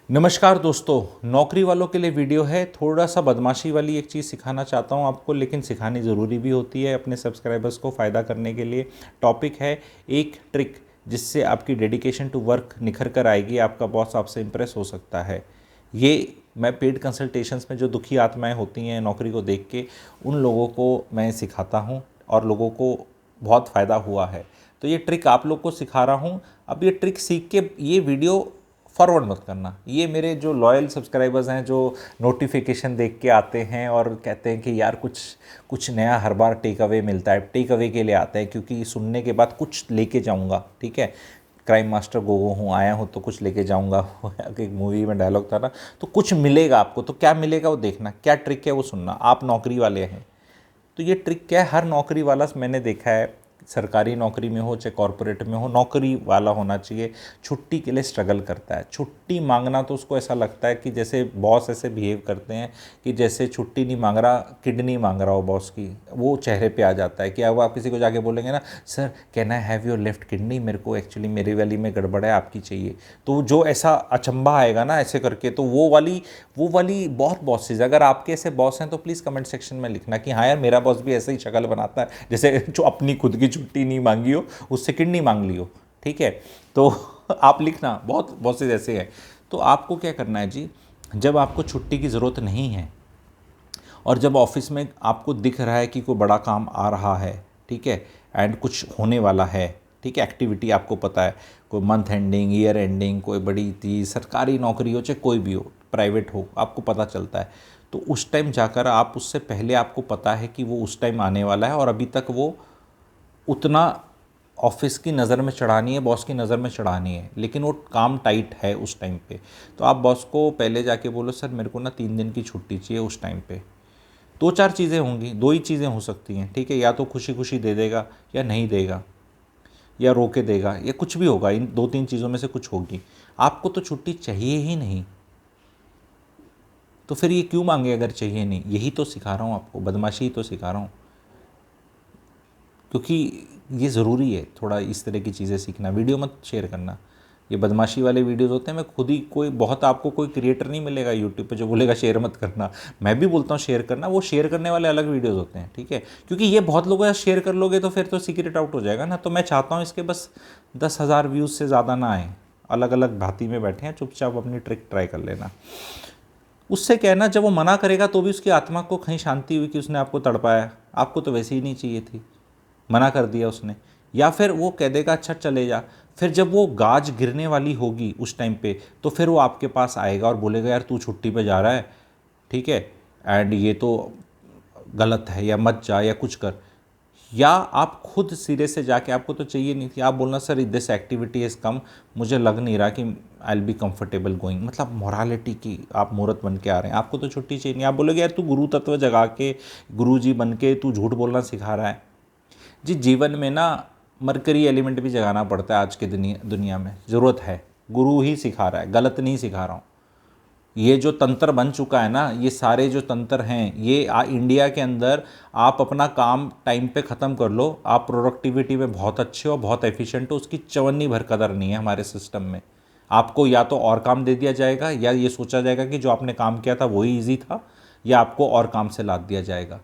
नमस्कार दोस्तों, नौकरी वालों के लिए वीडियो है। थोड़ा सा बदमाशी वाली एक चीज़ सिखाना चाहता हूं आपको, लेकिन सिखानी ज़रूरी भी होती है अपने सब्सक्राइबर्स को फ़ायदा करने के लिए। टॉपिक है एक ट्रिक जिससे आपकी डेडिकेशन टू वर्क निखर कर आएगी, आपका बॉस आपसे इम्प्रेस हो सकता है। ये मैं पेड कंसल्टेशंस में जो दुखी आत्माएं होती हैं नौकरी को देख के, उन लोगों को मैं सिखाता हूं और लोगों को बहुत फ़ायदा हुआ है। तो ये ट्रिक आप लोग को सिखा रहा हूं। अब ये ट्रिक सीख के ये वीडियो फॉरवर्ड मत करना। ये मेरे जो लॉयल सब्सक्राइबर्स हैं, जो नोटिफिकेशन देख के आते हैं और कहते हैं कि यार कुछ कुछ नया हर बार टेक अवे मिलता है, टेक अवे के लिए आते हैं क्योंकि सुनने के बाद कुछ लेके जाऊंगा। ठीक है, क्राइम मास्टर गोगो हूँ, आया हूँ तो कुछ लेके जाऊंगा। एक मूवी में डायलॉग था ना, तो कुछ मिलेगा आपको। तो क्या मिलेगा वो देखना, क्या ट्रिक है वो सुनना। आप नौकरी वाले हैं तो ये ट्रिक क्या है, हर नौकरी वाला मैंने देखा है, सरकारी नौकरी में हो चाहे कॉरपोरेट में हो, नौकरी वाला होना चाहिए, छुट्टी के लिए स्ट्रगल करता है। छुट्टी मांगना तो उसको ऐसा लगता है कि जैसे बॉस ऐसे बिहेव करते हैं कि जैसे छुट्टी नहीं मांग रहा, किडनी मांग रहा हो बॉस की। वो चेहरे पे आ जाता है कि अब आप किसी को जाके बोलेंगे ना, sir can I have your left kidney, मेरे को एक्चुअली मेरी वाली में गड़बड़ है, आपकी चाहिए। तो जो ऐसा अचंभा आएगा ना ऐसे करके, तो वो वाली बहुत बॉसेज, अगर आपके ऐसे बॉस हैं तो प्लीज़ कमेंट सेक्शन में लिखना कि हाँ यार मेरा बॉस भी ऐसे ही शक्ल बनाता है, जैसे जो अपनी खुद की छुट्टी नहीं मांगी हो उससे किडनी मांग ली हो। ठीक है, तो आप लिखना, बहुत बॉसेज ऐसे हैं। तो आपको क्या करना है जी, जब आपको छुट्टी की ज़रूरत नहीं है और जब ऑफिस में आपको दिख रहा है कि कोई बड़ा काम आ रहा है, ठीक है, एंड कुछ होने वाला है, ठीक है, एक्टिविटी आपको पता है, कोई मंथ एंडिंग, ईयर एंडिंग, कोई बड़ी चीज़, सरकारी नौकरी हो चाहे कोई भी हो, प्राइवेट हो, आपको पता चलता है। तो उस टाइम जाकर आप, उससे पहले आपको पता है कि वो उस टाइम आने वाला है और अभी तक वो उतना ऑफिस की नज़र में चढ़ानी है, बॉस की नज़र में चढ़ानी है, लेकिन वो काम टाइट है उस टाइम पे। तो आप बॉस को पहले जाके बोलो, सर मेरे को ना 3 दिन की छुट्टी चाहिए उस टाइम पे। दो चार चीज़ें होंगी, दो ही चीज़ें हो सकती हैं। ठीक है, या तो खुशी खुशी दे देगा या नहीं देगा, या रोके देगा, या कुछ भी होगा। इन 2-3 चीज़ों में से कुछ होगी। आपको तो छुट्टी चाहिए ही नहीं, तो फिर ये क्यों मांगे अगर चाहिए नहीं। यही तो सिखा रहा हूँ आपको, बदमाशी ही तो सिखा रहा हूँ, क्योंकि ये ज़रूरी है थोड़ा इस तरह की चीज़ें सीखना। वीडियो मत शेयर करना, ये बदमाशी वाले वीडियोस होते हैं। मैं खुद ही, कोई बहुत आपको कोई क्रिएटर नहीं मिलेगा यूट्यूब पे जो बोलेगा शेयर मत करना। मैं भी बोलता हूँ शेयर करना, वो शेयर करने वाले अलग वीडियोस होते हैं। ठीक है, क्योंकि ये बहुत लोगों का शेयर कर लोगे तो फिर तो सीक्रेट आउट हो जाएगा ना। तो मैं चाहता हूँ इसके बस 10,000 व्यूज़ से ज़्यादा ना आए। अलग अलग भांति में बैठे हैं, चुपचाप अपनी ट्रिक ट्राई कर लेना। उससे क्या है ना, जब वो मना करेगा तो भी उसकी आत्मा को कहीं शांति हुई कि उसने आपको तड़पाया। आपको तो वैसे ही नहीं चाहिए थी, मना कर दिया उसने। या फिर वो कह देगा अच्छा चले जा। फिर जब वो गाज गिरने वाली होगी उस टाइम पे, तो फिर वो आपके पास आएगा और बोलेगा यार तू छुट्टी पे जा रहा है, ठीक है, एंड ये तो गलत है, या मत जा, या कुछ कर। या आप खुद सिरे से जाके, आपको तो चाहिए नहीं थी, आप बोलना sir this activity is come, मुझे लग नहीं रहा कि I will be comfortable going. मतलब मोरालिटी की आप मूर्त बन के आ रहे हैं, आपको तो छुट्टी चाहिए नहीं। आप बोलोगे यार तू गुरु तत्व जगा के, गुरु जी बन के तू झूठ बोलना सिखा रहा है। जी, जीवन में ना मरकरी एलिमेंट भी जगाना पड़ता है आज के दुनिया में, ज़रूरत है। गुरु ही सिखा रहा है, गलत नहीं सिखा रहा हूँ। ये जो तंत्र बन चुका है ना, ये सारे जो तंत्र हैं, ये इंडिया के अंदर आप अपना काम टाइम पे ख़त्म कर लो, आप प्रोडक्टिविटी में बहुत अच्छे हो, बहुत एफिशिएंट हो, उसकी चवन्नी भर कदर नहीं है हमारे सिस्टम में। आपको या तो और काम दे दिया जाएगा, या ये सोचा जाएगा कि जो आपने काम किया था वही ईजी था, या आपको और काम से लाद दिया जाएगा।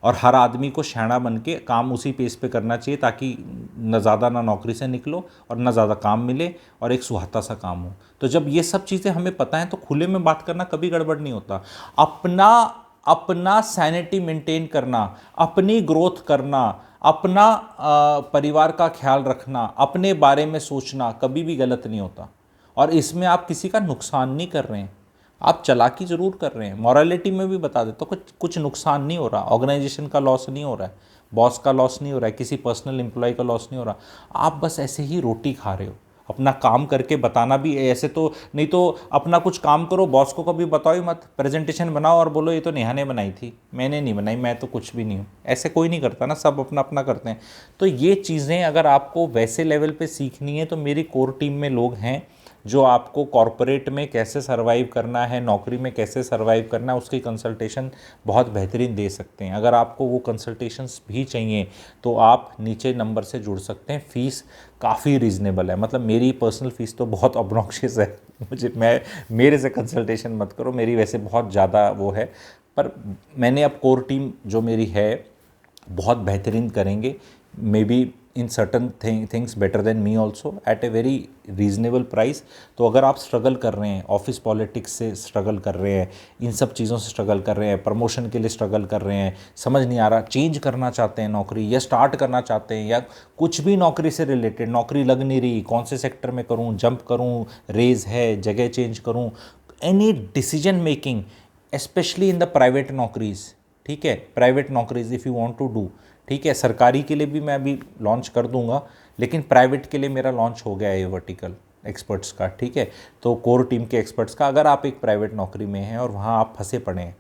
और हर आदमी को शैणा बन के काम उसी पेस पे करना चाहिए, ताकि न ज़्यादा ना नौकरी से निकलो और न ज़्यादा काम मिले और एक सुहाता सा काम हो। तो जब ये सब चीज़ें हमें पता है तो खुले में बात करना कभी गड़बड़ नहीं होता। अपना अपना सैनिटी मेंटेन करना, अपनी ग्रोथ करना, अपना परिवार का ख्याल रखना, अपने बारे में सोचना कभी भी गलत नहीं होता। और इसमें आप किसी का नुकसान नहीं कर रहे हैं, आप चालाकी ज़रूर कर रहे हैं। मॉरलिटी में भी बता देता हूँ, कुछ कुछ नुकसान नहीं हो रहा, ऑर्गेनाइजेशन का लॉस नहीं हो रहा है, बॉस का लॉस नहीं हो रहा है, किसी पर्सनल एम्प्लॉय का लॉस नहीं हो रहा। आप बस ऐसे ही रोटी खा रहे हो, अपना काम करके बताना भी ऐसे तो नहीं। तो अपना कुछ काम करो, बॉस को कभी बताओ ही मत, प्रेजेंटेशन बनाओ और बोलो ये तो नेहा ने बनाई थी, मैंने नहीं बनाई, मैं तो कुछ भी नहीं हूँ। ऐसे कोई नहीं करता ना, सब अपना अपना करते हैं। तो ये चीज़ें अगर आपको वैसे लेवल पे सीखनी है तो मेरी कोर टीम में लोग हैं जो आपको कॉरपोरेट में कैसे सरवाइव करना है, नौकरी में कैसे सरवाइव करना है, उसकी कंसल्टेशन बहुत बेहतरीन दे सकते हैं। अगर आपको वो कंसल्टेशंस भी चाहिए तो आप नीचे नंबर से जुड़ सकते हैं। फ़ीस काफ़ी रीज़नेबल है, मतलब मेरी पर्सनल फ़ीस तो बहुत ऑब्नॉक्शियस है। मुझे मेरे से कंसल्टेशन मत करो, मेरी वैसे बहुत ज़्यादा वो है, पर मैंने अब कोर टीम जो मेरी है बहुत बेहतरीन करेंगे, may be in certain things better than me also eight a very reasonable price. तो अगर आप स्ट्रगल कर रहे हैं, ऑफिस पॉलिटिक्स से स्ट्रगल कर रहे हैं, इन सब चीज़ों से स्ट्रगल कर रहे हैं, प्रमोशन के लिए स्ट्रगल कर रहे हैं, समझ नहीं आ रहा, चेंज करना चाहते हैं नौकरी या स्टार्ट करना चाहते हैं, या कुछ भी नौकरी से रिलेटेड, नौकरी लग नहीं रही, कौन से सेक्टर में करूँ, जंप करूँ, रेज है, जगह चेंज करूँ, any decision making specially in the private नौकरीज, ठीक है, प्राइवेट नौकरीज if you want to do, ठीक है, सरकारी के लिए भी मैं अभी लॉन्च कर दूंगा, लेकिन प्राइवेट के लिए मेरा लॉन्च हो गया है ये वर्टिकल एक्सपर्ट्स का, ठीक है। तो कोर टीम के एक्सपर्ट्स का, अगर आप एक प्राइवेट नौकरी में हैं और वहाँ आप फंसे पड़े हैं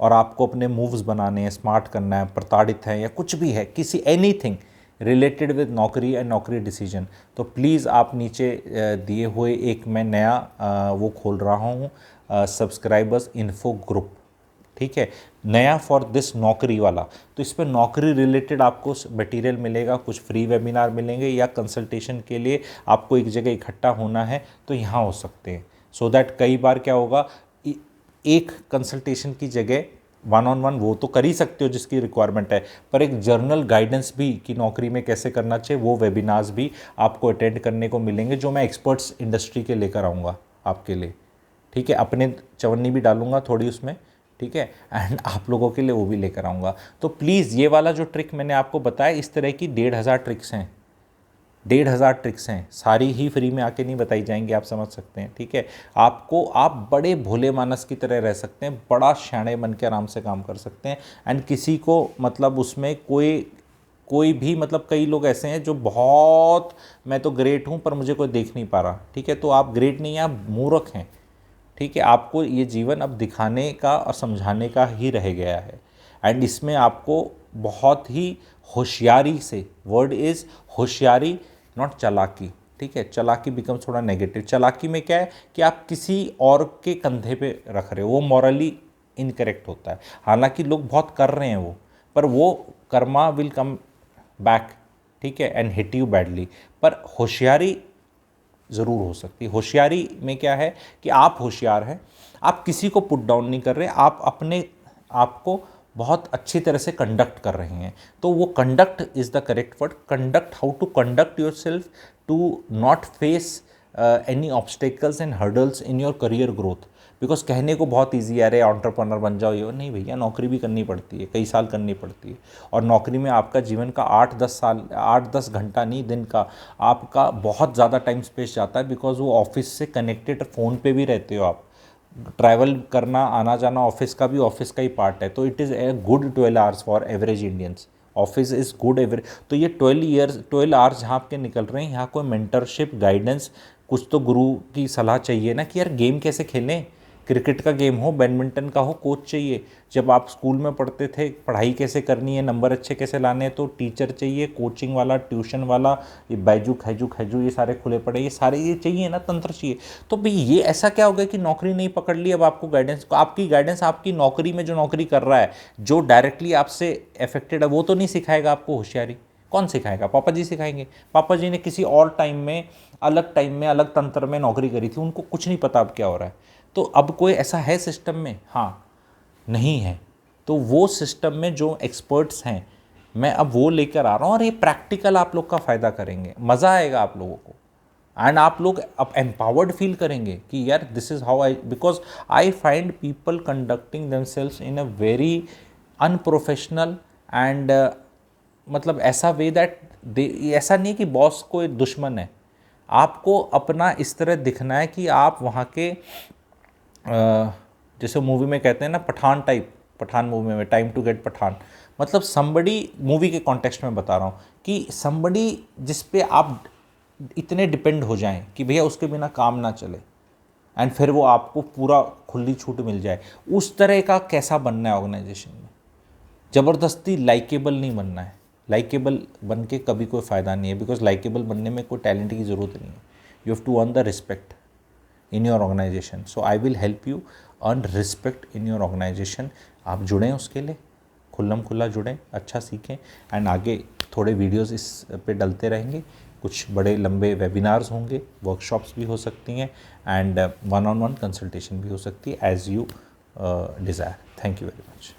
और आपको अपने मूव्स बनाने हैं, स्मार्ट करना है, प्रताड़ित हैं या कुछ भी है, किसी एनीथिंग रिलेटेड विद नौकरी एंड नौकरी डिसीजन, तो प्लीज़ आप नीचे दिए हुए एक मैं नया वो खोल रहा हूँ, सब्सक्राइबर्स इन्फो ग्रुप, ठीक है, नया फॉर दिस नौकरी वाला। तो इस पर नौकरी रिलेटेड आपको मटेरियल मिलेगा, कुछ फ्री वेबिनार मिलेंगे, या कंसल्टेशन के लिए आपको एक जगह इकट्ठा होना है तो यहाँ हो सकते हैं। सो दैट कई बार क्या होगा, एक कंसल्टेशन की जगह 1-on-1 वो तो कर ही सकते हो जिसकी रिक्वायरमेंट है, पर एक जर्नल गाइडेंस भी कि नौकरी में कैसे करना चाहिए, वो वेबिनार्स भी आपको अटेंड करने को मिलेंगे, जो मैं एक्सपर्ट्स इंडस्ट्री के लेकर आऊँगा आपके लिए, ठीक है। अपने चवन्नी भी डालूंगा थोड़ी उसमें, ठीक है, एंड आप लोगों के लिए वो भी लेकर आऊँगा। तो प्लीज़ ये वाला जो ट्रिक मैंने आपको बताया, इस तरह की 1,500 ट्रिक्स हैं, 1,500 ट्रिक्स हैं, सारी ही फ्री में आके नहीं बताई जाएंगी, आप समझ सकते हैं, ठीक है। आपको, आप बड़े भोले मानस की तरह रह सकते हैं, बड़ा शाणे बन के आराम से काम कर सकते हैं, एंड किसी को मतलब उसमें कोई भी मतलब, कई लोग ऐसे हैं जो बहुत, मैं तो ग्रेट हूँ पर मुझे कोई देख नहीं पा रहा, ठीक है, तो आप ग्रेट नहीं हैं, आप मूर्ख हैं, ठीक है। आपको ये जीवन अब दिखाने का और समझाने का ही रह गया है, एंड इसमें आपको बहुत ही होशियारी से, वर्ड इज़ होशियारी नॉट चालाकी, ठीक है, चालाकी बिकम्स थोड़ा नेगेटिव। चालाकी में क्या है कि आप किसी और के कंधे पे रख रहे हो, वो मॉरली इनकरेक्ट होता है, हालांकि लोग बहुत कर रहे हैं वो, पर वो कर्मा विल कम बैक, ठीक है, एंड हिट यू बैडली। पर होशियारी ज़रूर हो सकती है। होशियारी में क्या है कि आप होशियार हैं, आप किसी को पुट डाउन नहीं कर रहे, आप अपने आप को बहुत अच्छी तरह से कंडक्ट कर रहे हैं। तो वो conduct is the correct word, conduct, how to conduct yourself to not face any obstacles and hurdles in your career growth. Because कहने को बहुत ईजी है, अरे एंटरप्रेन्योर बन जाओ, ये नहीं भैया, नौकरी भी करनी पड़ती है, कई साल करनी पड़ती है, और नौकरी में आपका जीवन का 8-10 घंटा नहीं, दिन का आपका बहुत ज़्यादा टाइम स्पेस जाता है, बिकॉज वो ऑफिस से कनेक्टेड, फ़ोन पे भी रहते हो आप, ट्रैवल करना, आना जाना ऑफिस का भी ऑफिस का ही पार्ट है। तो it is a good 12 hours for average Indians, office is good average. तो ये 12 आवर्स जहाँ आपके निकल रहे हैं, यहाँ कोई मेंटरशिप, गाइडेंस, कुछ तो गुरु की सलाह चाहिए ना, कि यार गेम कैसे खेलें, क्रिकेट का गेम हो, बैडमिंटन का हो, कोच चाहिए। जब आप स्कूल में पढ़ते थे, पढ़ाई कैसे करनी है, नंबर अच्छे कैसे लाने हैं, तो टीचर चाहिए, कोचिंग वाला, ट्यूशन वाला, ये बैजू खैजू खैजू ये सारे खुले पड़े, ये सारे ये चाहिए ना, तंत्र चाहिए। तो भाई ये ऐसा क्या हो गया कि नौकरी नहीं पकड़ ली, अब आपको गाइडेंस, आपकी गाइडेंस आपकी नौकरी में जो नौकरी कर रहा है, जो डायरेक्टली आपसे अफेक्टेड है, वो तो नहीं सिखाएगा आपको होशियारी। कौन सिखाएगा? पापा जी सिखाएंगे। पापा जी ने किसी और टाइम में अलग तंत्र में नौकरी करी थी, उनको कुछ नहीं पता अब क्या हो रहा है। तो अब कोई ऐसा है सिस्टम में? हाँ, नहीं है। तो वो सिस्टम में जो एक्सपर्ट्स हैं, मैं अब वो लेकर आ रहा हूँ, और ये प्रैक्टिकल आप लोग का फ़ायदा करेंगे, मज़ा आएगा आप लोगों को, एंड आप लोग अब एम्पावर्ड फील करेंगे कि यार this is how I, because I find people conducting themselves in a very unprofessional and मतलब ऐसा वे दैट ऐसा नहीं कि बॉस कोई दुश्मन है, आपको अपना इस तरह दिखना है कि आप वहाँ के जैसे मूवी में कहते हैं ना, पठान टाइप, पठान मूवी में टाइम टू गेट पठान, मतलब समबडी, मूवी के कॉन्टेक्स्ट में बता रहा हूँ कि समबडी जिस पे आप इतने डिपेंड हो जाएं कि भैया उसके बिना काम ना चले, एंड फिर वो आपको पूरा खुली छूट मिल जाए, उस तरह का कैसा बनना है ऑर्गेनाइजेशन में। ज़बरदस्ती लाइकेबल नहीं बनना है, लाइकेबल बन के कभी कोई फ़ायदा नहीं है, बिकॉज लाइकेबल बनने में कोई टैलेंट की ज़रूरत नहीं है, you have to earn the respect in your organisation. So I will help you earn respect in your organisation. आप जुड़ें उसके लिए, खुल्लम खुल्ला जुड़ें, अच्छा सीखें, एंड आगे थोड़े वीडियोस इस पे डलते रहेंगे। कुछ बड़े लंबे वेबिनार्स होंगे, वर्कशॉप्स भी हो सकती हैं, एंड 1-on-1 कंसल्टेशन भी हो सकती है, as you desire. Thank you very much.